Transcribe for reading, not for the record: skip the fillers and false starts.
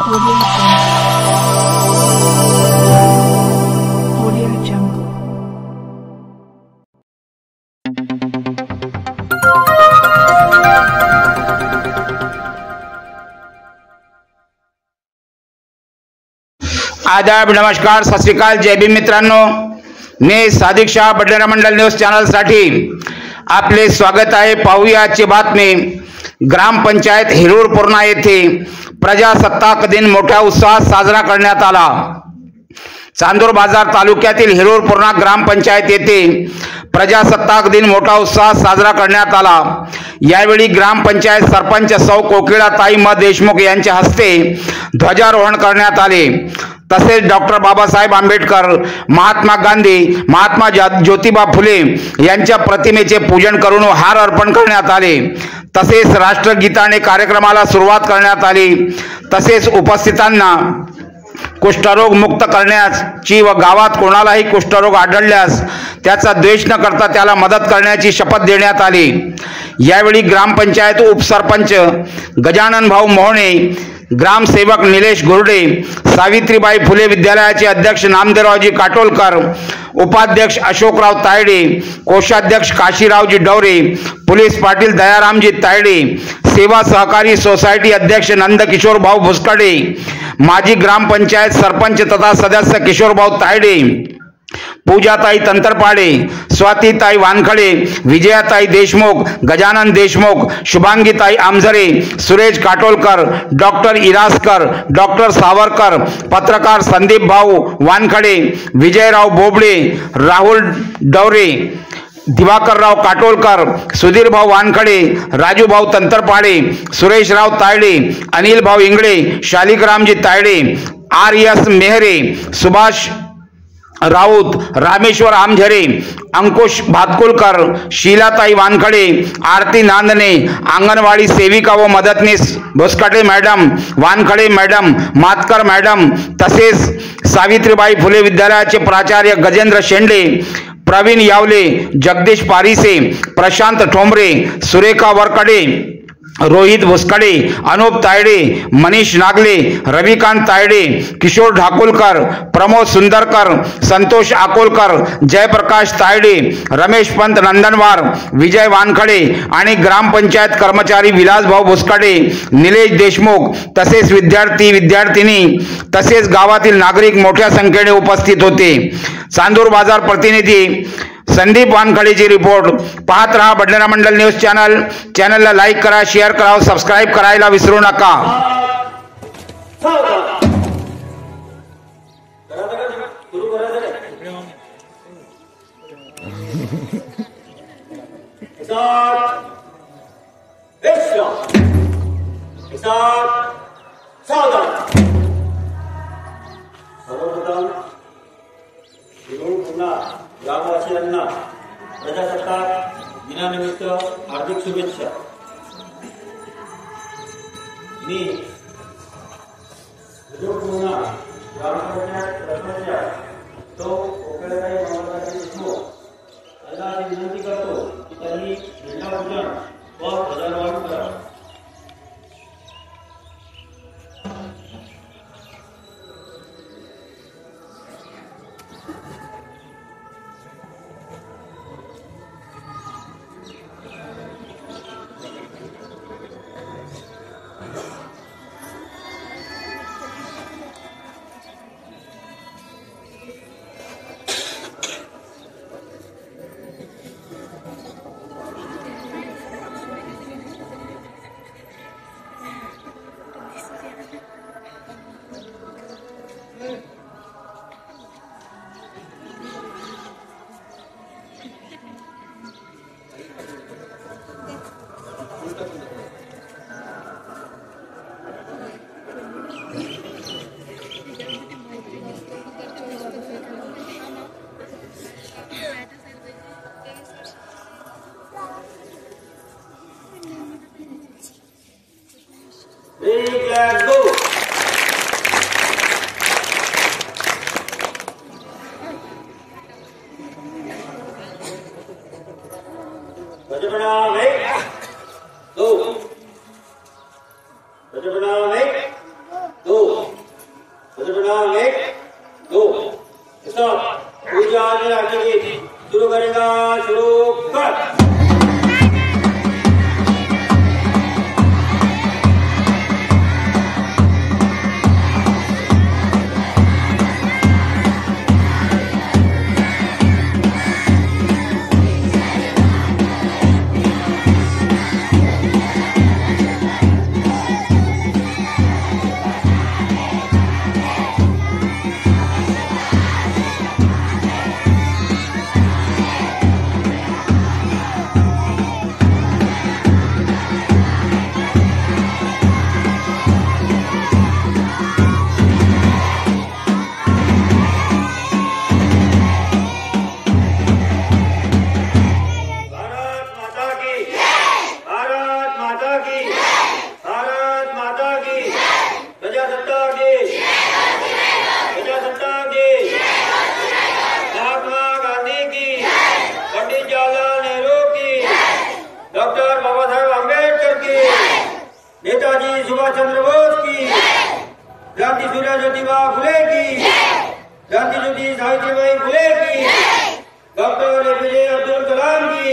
Audio Jungle. आदाब, नमस्कार, सत श्री अकाल, जय भीम मित्रांनो. मी सादिक शाह, बडनेरा मंडल न्यूज चॅनल साठी आपले स्वागत आहे. पाहूया आजची बातमी. ग्रामपंचायत हिरूर पूर्णा येथे प्रजासत्ताक दिन मोठ्या उत्साहात साजरा करण्यात आला. चांदूर बाजार तालुक्यातील हिरूर पूर्णा ग्रामपंचायत येथे प्रजासत्ताक दिन मोठा उत्साहात साजरा करण्यात आला. यावेळी ग्रामपंचायत सरपंच सौ कोकिळाताई म देशमुख यांच्या हस्ते ध्वजारोहण करण्यात आले. तसेच डॉक्टर बाबासाहेब आंबेडकर, महात्मा गांधी, महात्मा ज्योतिबा फुले यांच्या प्रतिमेचे पूजन करून हार अर्पण करण्यात आले. तसेच राष्ट्रगीताने कार्यक्रमाला सुरुवात करण्यात आली. तसेच उपस्थितांना कुष्ठरोग मुक्त करण्याची व गावात कोणालाही कुष्ठरोग आढळल्यास त्याचा द्वेष न करता त्याला मदत करण्याची शपथ देण्यात आली. यावेळी ग्रामपंचायत उपसरपंच गजानन भाऊ मोहणे, ग्रामसेवक निलेश गुर्डे, सावित्रीबाई फुले विद्यालयाचे अध्यक्ष नामदेवरावजी काटोलकर, उपाध्यक्ष अशोकराव तायडे, कोषाध्यक्ष काशीरावजी डवरे, पोलीस पाटील दयारामजी तायडे, सेवा सहकारी सोसायटी अध्यक्ष नंदकिशोर भाऊ भुसकडे, माजी ग्रामपंचायत सरपंच तथा सदस्य किशोरभाऊ तायडे, पूजाताई तंत्रपाडे, स्वातीताई वानखडे, विजयाताई देशमुख, गजानन देशमुख, शुभांगीताई आमझरे, सुरेश काटोलकर, डॉक्टर इरासकर, डॉक्टर सावरकर, पत्रकार संदीप भाऊ वानखडे, विजयराव बोबडे, राहुल डवरे, दिवाकरराव काटोलकर, सुधीरभाऊ वानखडे, राजूभाऊ तंत्रपाडे, सुरेशराव तायडे, अनिलभाऊ इंगळे, शालिकरामजी तायडे, आर.एस. मेहरे, सुभाष राऊत, रामेश्वर आमझरे, अंकुश भातकुलकर, शीलाताई वानखडे, आरती नांदणे, अंगणवाडी सेविका व मदतनीस Bhuskate madam, Wankhede madam, Matkar madam, तसेच सावित्रीबाई फुले विद्यालयाचे प्राचार्य गजेंद्र शेंडे, प्रवीण यावले, जगदीश पारिसे, प्रशांत ठोंबरे, सुरेखा वरकडे, रोहित भुसकडे, अनुप तायडे, मनीष नागले, रविकांत तायडे, किशोर ढाकुलकर, प्रमोद सुंदरकर, संतोष अकोलकर, जयप्रकाश तायडे, रमेश पंत नंदनवार, विजय वानखडे आणि ग्रामपंचायत कर्मचारी विलासभाऊ भुसकडे, निलेश देशमुख तसेच विद्यार्थिनी तसेच गावातील नागरिक मोठ्या संख्येने उपस्थित होते. चांदूर बाजार प्रतिनिधी संदीप वानखडेची रिपोर्ट. पाहत रहा बडनेरा मंडल न्यूज चॅनल. चॅनलला लाईक करा, शेअर करा, सबस्क्राईब करायला विसरू नका. ग्रामवासियांना प्रजासत्ताक दिनानिमित्त हार्दिक शुभेच्छा. मी ग्रामपंचायत सरपंच सौ कोकिळाताई देशमुख यांना विनंती करतो की त्यांनी झेंडापूजन व ध्वजारोहण करावे. Dua. सुभाष चंद्र बोस की, क्रांति सूर्य ज्योतिबा फुले की, क्रांति ज्योति सावित्रीबाई फुले की, डॉक्टर APJ अब्दुल कलाम की।